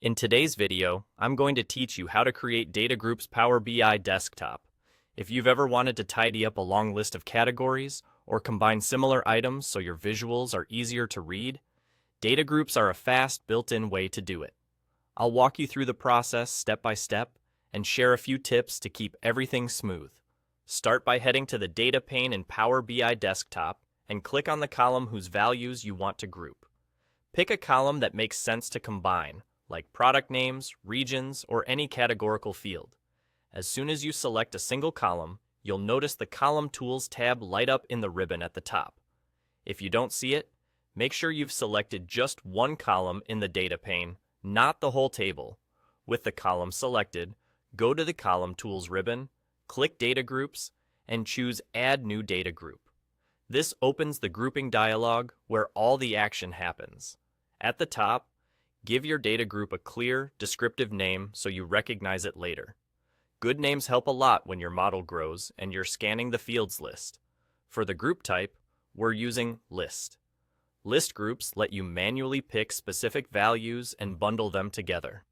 In today's video, I'm going to teach you how to create Data Group's Power BI desktop. If you've ever wanted to tidy up a long list of categories or combine similar items so your visuals are easier to read, data groups are a fast, built-in way to do it. I'll walk you through the process step by step and share a few tips to keep everything smooth. Start by heading to the Data pane in Power BI Desktop and click on the column whose values you want to group. Pick a column that makes sense to combine, like product names, regions, or any categorical field. As soon as you select a single column, you'll notice the Column Tools tab light up in the ribbon at the top. If you don't see it, make sure you've selected just one column in the Data pane, not the whole table. With the column selected, go to the Column Tools ribbon, click Data Groups, and choose Add New Data Group. This opens the grouping dialog where all the action happens. At the top, give your data group a clear, descriptive name so you recognize it later. Good names help a lot when your model grows and you're scanning the fields list. For the group type, we're using List. List groups let you manually pick specific values and bundle them together.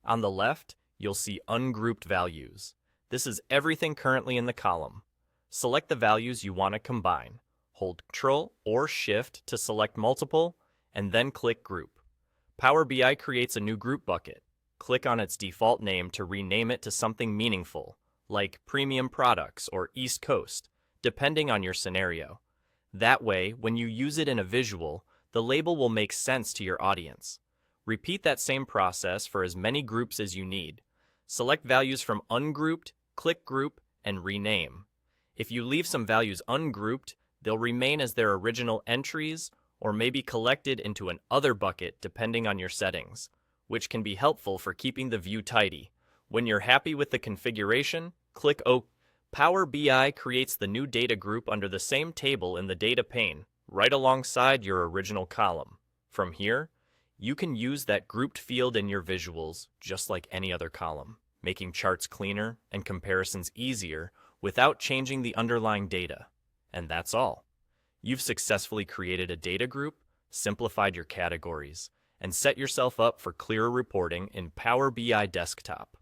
On the left, you'll see Ungrouped Values. This is everything currently in the column. Select the values you want to combine. Hold Ctrl or Shift to select multiple, and then click Group. Power BI creates a new group bucket. Click on its default name to rename it to something meaningful, like Premium Products or East Coast, depending on your scenario. That way, when you use it in a visual, the label will make sense to your audience. Repeat that same process for as many groups as you need. Select values from Ungrouped, click Group, and rename. If you leave some values ungrouped, they'll remain as their original entries or may be collected into an other bucket depending on your settings, which can be helpful for keeping the view tidy. When you're happy with the configuration, click OK. Power BI creates the new data group under the same table in the Data pane, right alongside your original column. From here, you can use that grouped field in your visuals just like any other column, making charts cleaner and comparisons easier without changing the underlying data. And that's all. You've successfully created a data group, simplified your categories, and set yourself up for clearer reporting in Power BI Desktop.